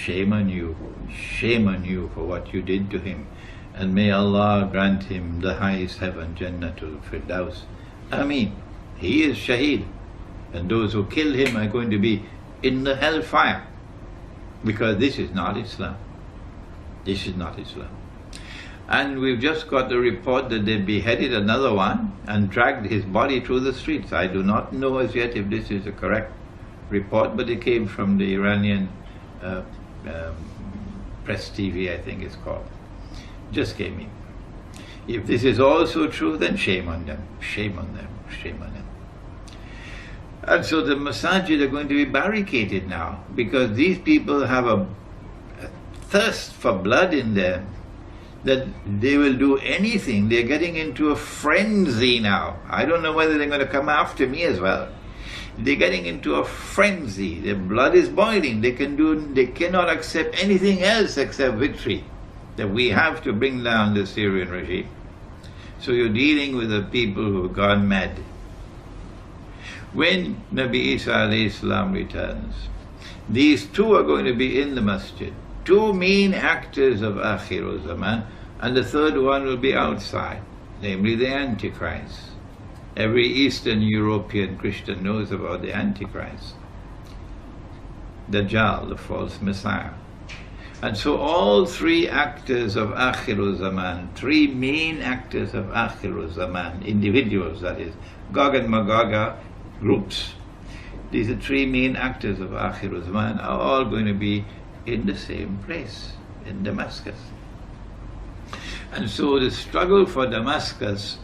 shame on you for what you did to him, and may Allah grant him the highest heaven, Jannatul Firdaus. Ameen. He is Shaheed, and those who kill him are going to be in the hellfire, because this is not Islam. This is not Islam. And we've just got the report that they beheaded another one and dragged his body through the streets. I do not know as yet if this is a correct report, but it came from the Iranian Press TV, I think it's called. Just came in. If this is also true, then shame on them, shame on them, shame on them. And so the masajid are going to be barricaded now, because these people have a thirst for blood in them, that they will do anything. They're getting into a frenzy now. I don't know whether they're going to come after me as well. They're getting into a frenzy. Their blood is boiling. They cannot accept anything else except victory. That we have to bring down the Syrian regime. So you're dealing with the people who have gone mad. When Nabi Isa alayhi salam returns, these two are going to be in the masjid. Two main actors of AkhirZAMAN, and the third one will be outside, namely the Antichrist. Every Eastern European Christian knows about the Antichrist, Dajjal, the false Messiah. And so all three actors of AkhirZAMAN, three main actors of AkhirZAMAN, individuals that is, Gog and Magog groups, these are three main actors of AkhirZAMAN, are all going to be in the same place, in Damascus. And so the struggle for Damascus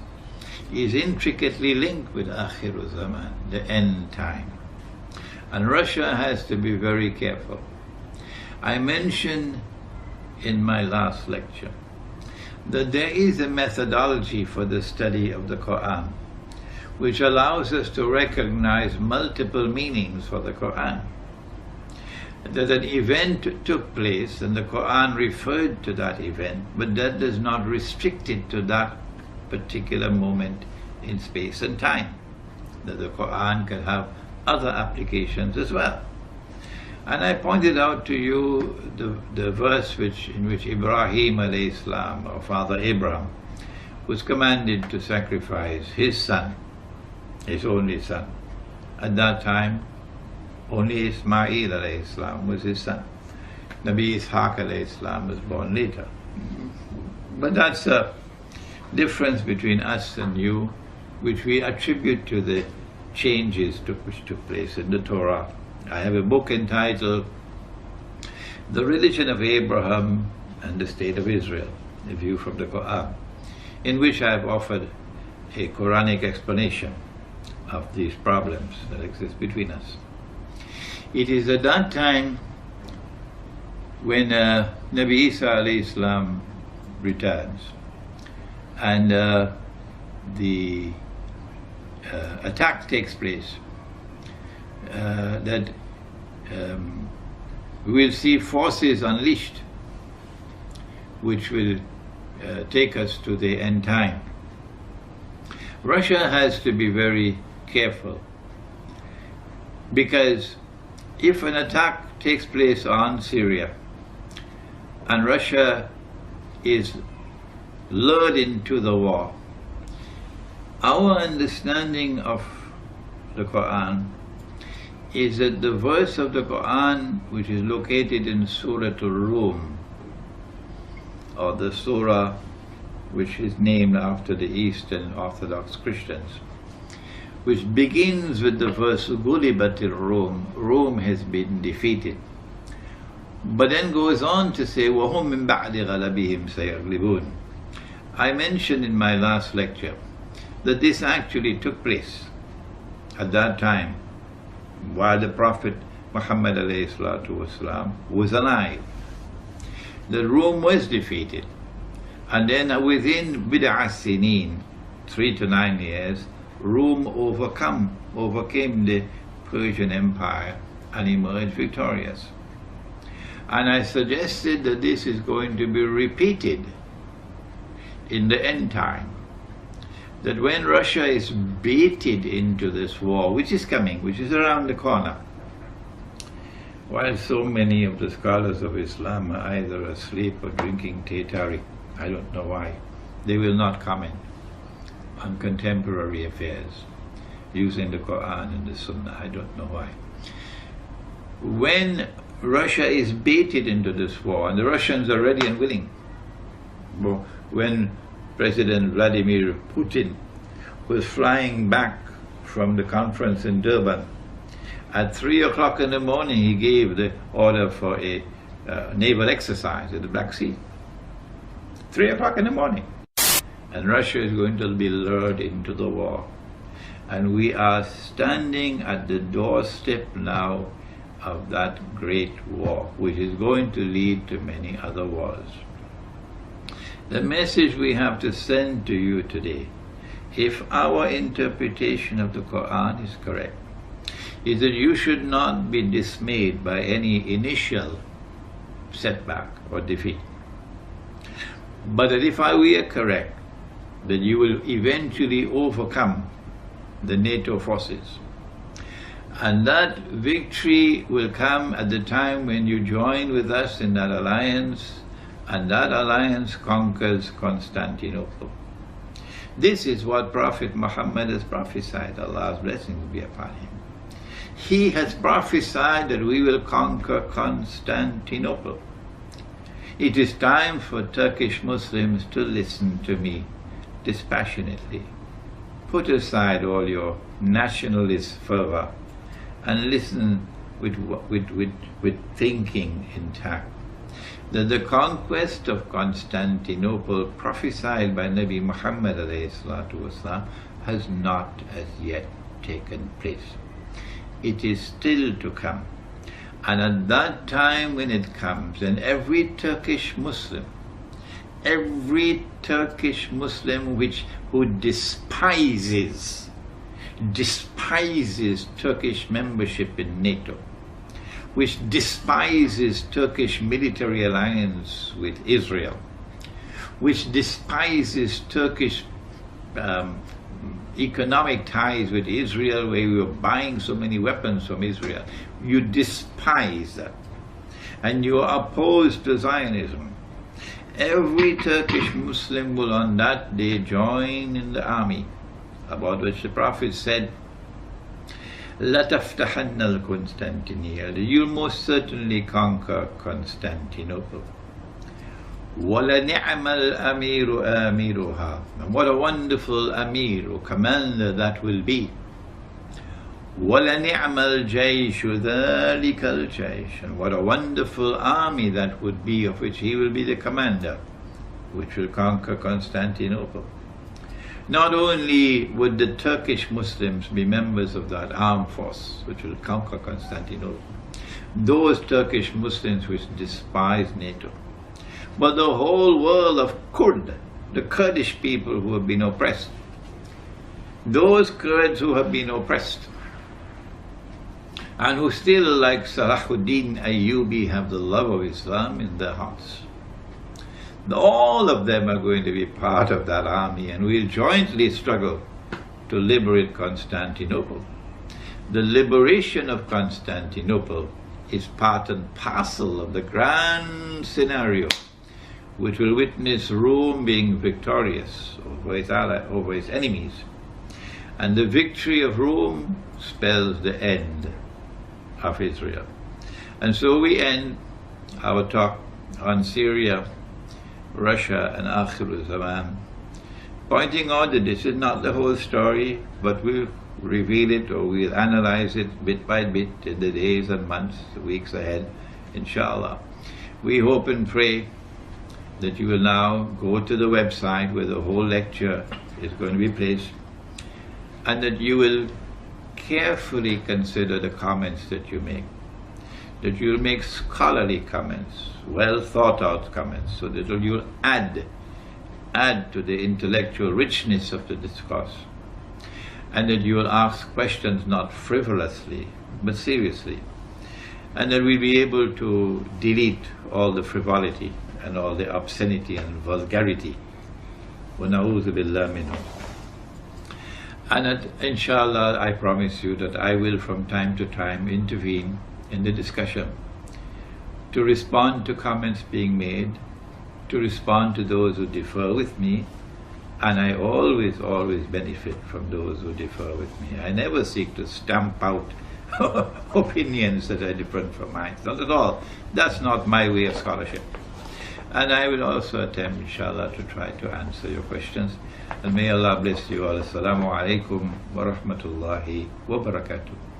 is intricately linked with AkhirZAMAN, the end time. And Russia has to be very careful. I mentioned in my last lecture that there is a methodology for the study of the Quran which allows us to recognize multiple meanings for the Quran. That an event took place and the Quran referred to that event, but that does not restrict it to that particular moment in space and time. That the Quran can have other applications as well. And I pointed out to you the verse in which Ibrahim alayhi salam, or Father Abraham, was commanded to sacrifice his son, his only son. At that time, only Ismail alayhi salam was his son. Nabi Ishaq alayhi salam was born later. But that's a difference between us and you, which we attribute to the changes which took place in the Torah. I have a book entitled The Religion of Abraham and the State of Israel, a view from the Quran, in which I have offered a Quranic explanation of these problems that exist between us. It is at that time when Nabi Isa alayhi salam returns, and the attack takes place, that we will see forces unleashed which will take us to the end time. Russia has to be very careful, because if an attack takes place on Syria and Russia is lured into the war, our understanding of the Quran is that the verse of the Quran which is located in Surah Al-Rum, or the surah which is named after the Eastern Orthodox Christians, which begins with the verse Ghulibatir Rum, Rome has been defeated, but then goes on to say وَهُمْ مِنْ بَعْدِ غَلَبِهِمْ سَيَغْلِبُونَ. I mentioned in my last lecture that this actually took place at that time while the Prophet Muhammad ﷺ was alive. The Rome was defeated, and then within bid'ah sinin, 3 to 9 years, Rome overcame the Persian Empire and emerged victorious. And I suggested that this is going to be repeated in the end time. That when Russia is baited into this war, which is coming, which is around the corner, While so many of the scholars of Islam are either asleep or drinking tea tari, I don't know why, they will not comment on contemporary affairs using the Quran and the Sunnah. I don't know why. When Russia is baited into this war, and the Russians are ready and willing, when President Vladimir Putin was flying back from the conference in Durban, at 3 o'clock in the morning he gave the order for a naval exercise in the Black Sea. 3 o'clock in the morning. And Russia is going to be lured into the war. And we are standing at the doorstep now of that great war, which is going to lead to many other wars. The message we have to send to you today, if our interpretation of the Quran is correct, is that you should not be dismayed by any initial setback or defeat. But that if we are correct, that you will eventually overcome the NATO forces. And that victory will come at the time when you join with us in that alliance, and that alliance conquers Constantinople. This is what Prophet Muhammad has prophesied. Allah's blessings be upon him. He has prophesied that we will conquer Constantinople. It is time for Turkish Muslims to listen to me dispassionately. Put aside all your nationalist fervor and listen with thinking intact. That the conquest of Constantinople prophesied by Nabi Muhammad ﷺ has not as yet taken place. It is still to come. And at that time when it comes, and every Turkish Muslim who despises Turkish membership in NATO, which despises Turkish military alliance with Israel, which despises Turkish economic ties with Israel, where we were buying so many weapons from Israel. You despise that, and you are opposed to Zionism. Every Turkish Muslim will on that day join in the army, about which the Prophet said, لَتَفْتَحَنَّ الْقُنْسْتَنْتِنِيَّةَ, you'll most certainly conquer Constantinople. وَلَنِعْمَ الْأَمِيرُ آمِرُهَا, and what a wonderful Amir or commander that will be. وَلَنِعْمَ الْجَيْشُ ذَلِكَ الْجَيْشُ, and what a wonderful army that would be, of which he will be the commander, which will conquer Constantinople. Not only would the Turkish Muslims be members of that armed force which will conquer Constantinople, those Turkish Muslims which despise NATO, but the whole world of Kurd, the Kurdish people who have been oppressed, those Kurds who have been oppressed, and who still, like Salahuddin Ayyubi, have the love of Islam in their hearts. All of them are going to be part of that army, and we'll jointly struggle to liberate Constantinople. The liberation of Constantinople is part and parcel of the grand scenario which will witness Rome being victorious over its enemies. And the victory of Rome spells the end of Israel. And so we end our talk on Syria, Russia and AkhirZAMAN, pointing out that this is not the whole story, but we'll reveal it, or we'll analyze it bit by bit in the days and months, the weeks ahead, inshallah. We hope and pray that you will now go to the website where the whole lecture is going to be placed, and that you will carefully consider the comments that you make, that you'll make scholarly comments, well thought out comments, so that you'll add to the intellectual richness of the discourse, and that you will ask questions not frivolously but seriously, and that we'll be able to delete all the frivolity and all the obscenity and vulgarity. وَنَعُوذُ بِاللَّهِ مِنْهُ. And that, inshallah, I promise you that I will from time to time intervene in the discussion to respond to comments being made, to respond to those who differ with me, and I always benefit from those who differ with me. I never seek to stamp out opinions that are different from mine. Not at all. That's not my way of scholarship. And I will also attempt, inshallah, to try to answer your questions. And may Allah bless you all. Assalamu alaikum wa rahmatullahi wa barakatuh.